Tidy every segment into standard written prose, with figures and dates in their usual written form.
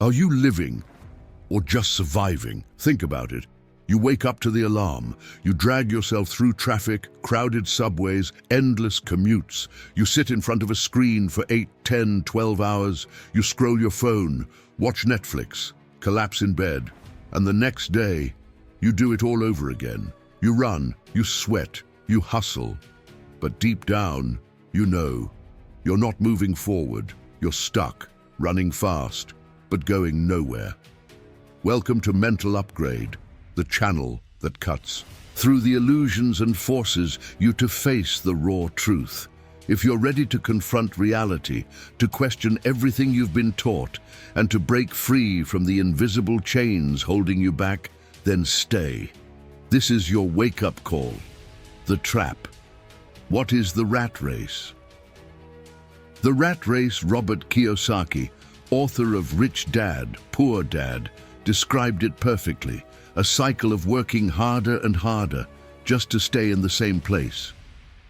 Are you living or just surviving? Think about it. You wake up to the alarm. You drag yourself through traffic, crowded subways, endless commutes. You sit in front of a screen for 8, 10, 12 hours. You scroll your phone, watch Netflix, collapse in bed. And the next day, you do it all over again. You run, you sweat, you hustle. But deep down, you know, you're not moving forward. You're stuck, running fast, but going nowhere. Welcome to Mental Upgrade, the channel that cuts through the illusions and forces you to face the raw truth. If you're ready to confront reality, to question everything you've been taught, and to break free from the invisible chains holding you back, then stay. This is your wake-up call. The trap. What is the rat race? The rat race, Robert Kiyosaki, author of Rich Dad, Poor Dad, described it perfectly. A cycle of working harder and harder just to stay in the same place.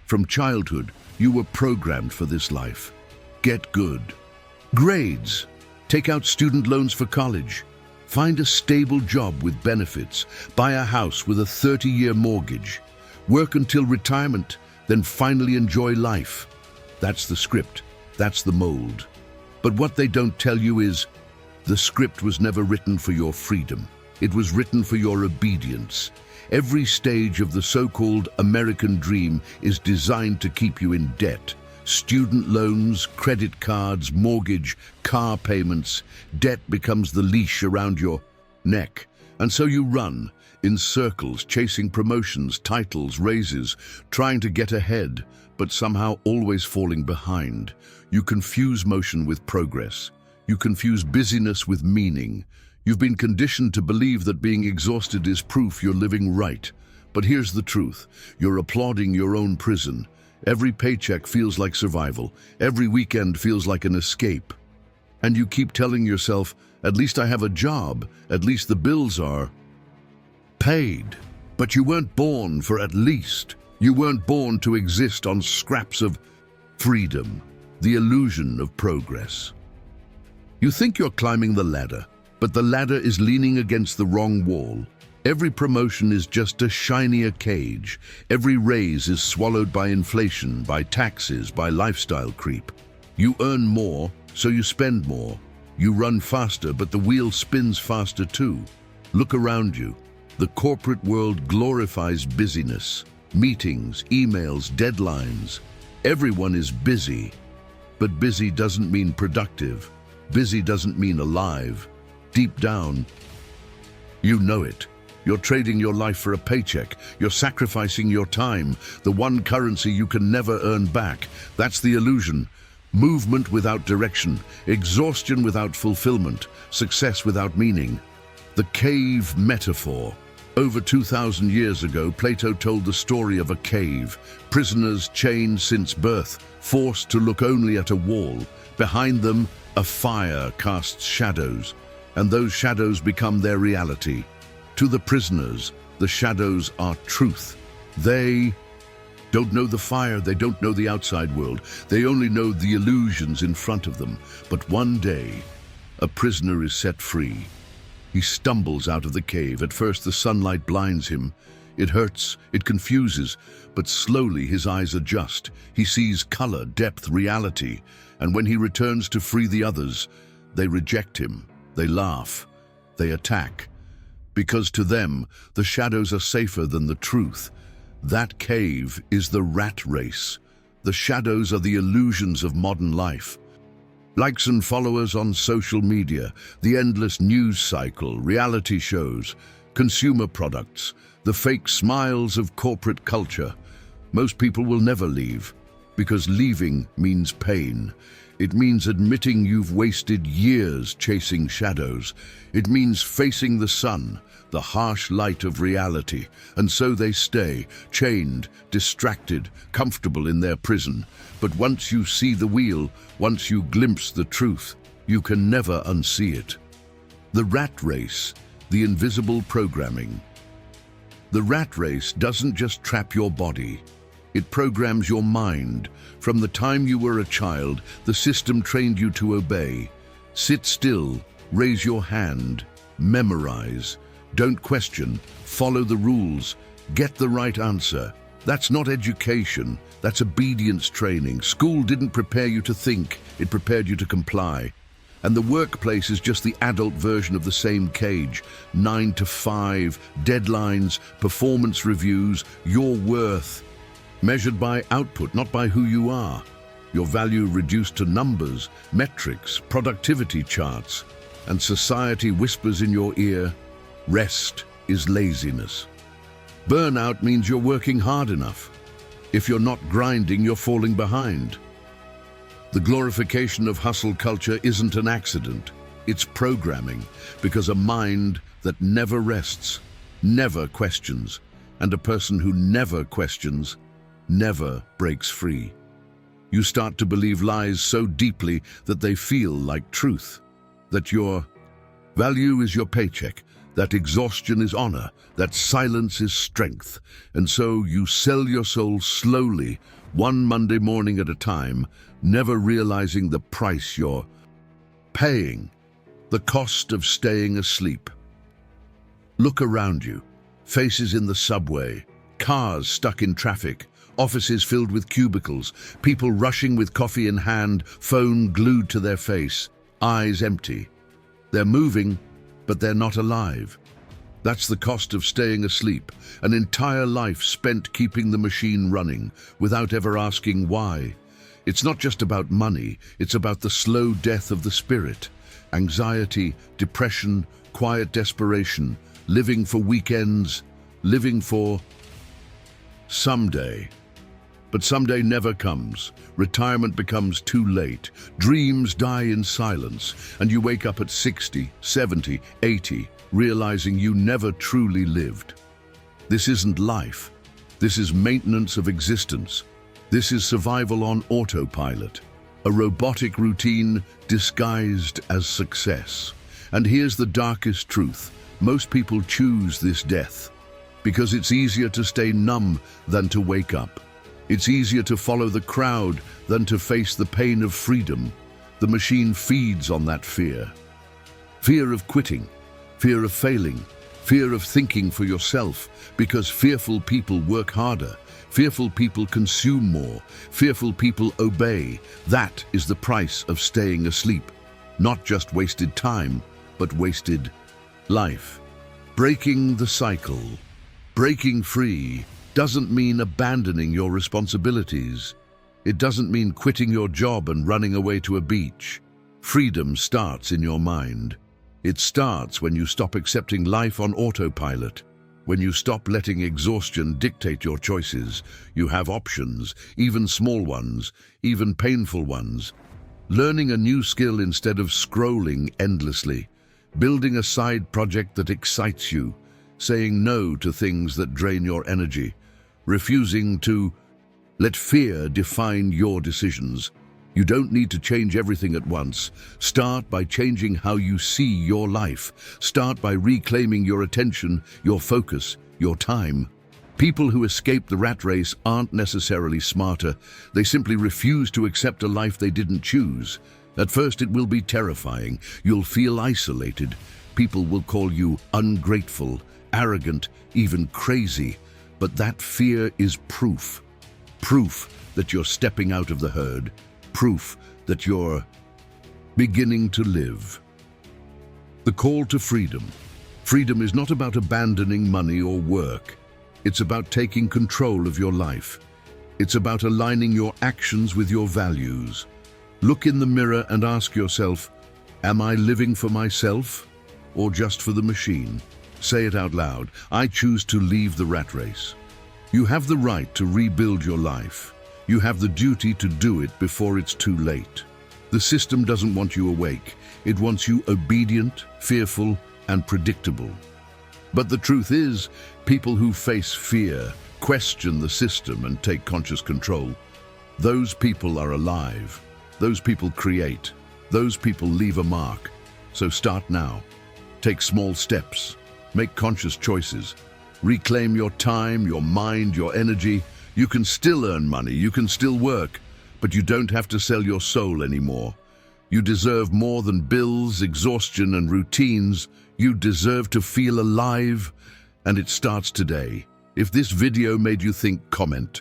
From childhood, you were programmed for this life. Get good. Grades. Take out student loans for college. Find a stable job with benefits. Buy a house with a 30-year mortgage. Work until retirement, then finally enjoy life. That's the script. That's the mold. But what they don't tell you is, the script was never written for your freedom. It was written for your obedience. Every stage of the so-called American dream is designed to keep you in debt. Student loans, credit cards, mortgage, car payments. Debt becomes the leash around your neck. And so you run in circles, chasing promotions, titles, raises, trying to get ahead, but somehow always falling behind. You confuse motion with progress. You confuse busyness with meaning. You've been conditioned to believe that being exhausted is proof you're living right. But here's the truth. You're applauding your own prison. Every paycheck feels like survival. Every weekend feels like an escape. And you keep telling yourself, at least I have a job. At least the bills are paid. But you weren't born for at least. You weren't born to exist on scraps of freedom, the illusion of progress. You think you're climbing the ladder, but the ladder is leaning against the wrong wall. Every promotion is just a shinier cage. Every raise is swallowed by inflation, by taxes, by lifestyle creep. You earn more, so you spend more. You run faster, but the wheel spins faster too. Look around you. The corporate world glorifies busyness. Meetings, emails, deadlines. Everyone is busy. But busy doesn't mean productive. Busy doesn't mean alive. Deep down, you know it. You're trading your life for a paycheck. You're sacrificing your time, the one currency you can never earn back. That's the illusion. Movement without direction, exhaustion without fulfillment, success without meaning. The cave metaphor. Over 2,000 years ago, Plato told the story of a cave. Prisoners chained since birth, forced to look only at a wall. Behind them, a fire casts shadows, and those shadows become their reality. To the prisoners, the shadows are truth. They don't know the fire, they don't know the outside world. They only know the illusions in front of them. But one day, a prisoner is set free. He stumbles out of the cave. At first, the sunlight blinds him. It hurts, it confuses, but slowly his eyes adjust. He sees color, depth, reality. And when he returns to free the others, they reject him. They laugh. They attack. Because to them, the shadows are safer than the truth. That cave is the rat race. The shadows are the illusions of modern life. Likes and followers on social media, the endless news cycle, reality shows, consumer products, the fake smiles of corporate culture. Most people will never leave, because leaving means pain. It means admitting you've wasted years chasing shadows. It means facing the sun, the harsh light of reality. And so they stay, chained, distracted, comfortable in their prison. But once you see the wheel, once you glimpse the truth, you can never unsee it. The rat race, the invisible programming. The rat race doesn't just trap your body. It programs your mind. From the time you were a child, the system trained you to obey. Sit still, Raise your hand, memorize. Don't question, follow the rules, get the right answer. That's not education, that's obedience training. School didn't prepare you to think, it prepared you to comply. And the workplace is just the adult version of the same cage. 9 to 5, deadlines, performance reviews, your worth. Measured by output, not by who you are. Your value reduced to numbers, metrics, productivity charts. And society whispers in your ear, rest is laziness. Burnout means you're working hard enough. If you're not grinding, you're falling behind. The glorification of hustle culture isn't an accident. It's programming, because a mind that never rests, never questions, and a person who never questions, never breaks free. You start to believe lies so deeply that they feel like truth. That your value is your paycheck, that exhaustion is honor, that silence is strength. And so you sell your soul slowly, one Monday morning at a time, never realizing the price you're paying, the cost of staying asleep. Look around you. Faces in the subway, cars stuck in traffic, offices filled with cubicles, people rushing with coffee in hand, phone glued to their face, eyes empty. They're moving, but they're not alive. That's the cost of staying asleep, an entire life spent keeping the machine running without ever asking why. It's not just about money, it's about the slow death of the spirit. Anxiety, depression, quiet desperation, living for weekends, living for someday. But someday never comes. Retirement becomes too late. Dreams die in silence, and you wake up at 60, 70, 80, realizing you never truly lived. This isn't life. This is maintenance of existence. This is survival on autopilot, a robotic routine disguised as success. And here's the darkest truth. Most people choose this death because it's easier to stay numb than to wake up. It's easier to follow the crowd than to face the pain of freedom. The machine feeds on that fear. Fear of quitting, fear of failing, fear of thinking for yourself, because fearful people work harder, fearful people consume more, fearful people obey. That is the price of staying asleep. Not just wasted time, but wasted life. Breaking the cycle, breaking free, doesn't mean abandoning your responsibilities. It doesn't mean quitting your job and running away to a beach. Freedom starts in your mind. It starts when you stop accepting life on autopilot. When you stop letting exhaustion dictate your choices. You have options, even small ones, even painful ones. Learning a new skill instead of scrolling endlessly. Building a side project that excites you. Saying no to things that drain your energy. Refusing to let fear define your decisions. You don't need to change everything at once. Start by changing how you see your life. Start by reclaiming your attention, your focus, your time. People who escape the rat race aren't necessarily smarter. They simply refuse to accept a life they didn't choose. At first it will be terrifying. You'll feel isolated. People will call you ungrateful, arrogant, even crazy. But that fear is proof. Proof that you're stepping out of the herd. Proof that you're beginning to live. The call to freedom. Freedom is not about abandoning money or work. It's about taking control of your life. It's about aligning your actions with your values. Look in the mirror and ask yourself, am I living for myself or just for the machine? Say it out loud. I choose to leave the rat race. You have the right to rebuild your life. You have the duty to do it before it's too late. The system doesn't want you awake. It wants you obedient, fearful, and predictable. But the truth is, people who face fear, question the system, and take conscious control, those people are alive. Those people create. Those people leave a mark. So start now. Take small steps. Make conscious choices. Reclaim your time, your mind, your energy. You can still earn money, you can still work, but you don't have to sell your soul anymore. You deserve more than bills, exhaustion, and routines. You deserve to feel alive, and it starts today. If this video made you think, comment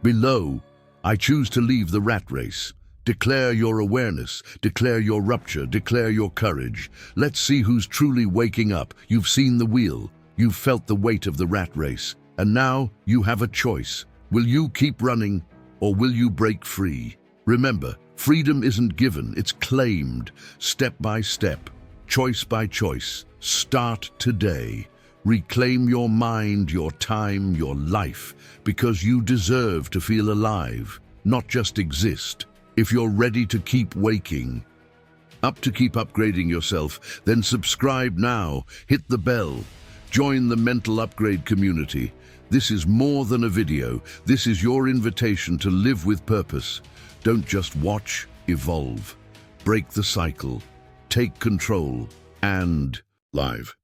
below. I choose to leave the rat race. Declare your awareness, declare your rupture, declare your courage. Let's see who's truly waking up. You've seen the wheel, you've felt the weight of the rat race, and now you have a choice. Will you keep running, or will you break free? Remember, freedom isn't given, it's claimed, step by step, choice by choice. Start today. Reclaim your mind, your time, your life, because you deserve to feel alive, not just exist. If you're ready to keep waking up, to keep upgrading yourself, then subscribe now, hit the bell, join the mental upgrade community. This is more than a video. This is your invitation to live with purpose. Don't just watch, evolve. Break the cycle, take control, and live.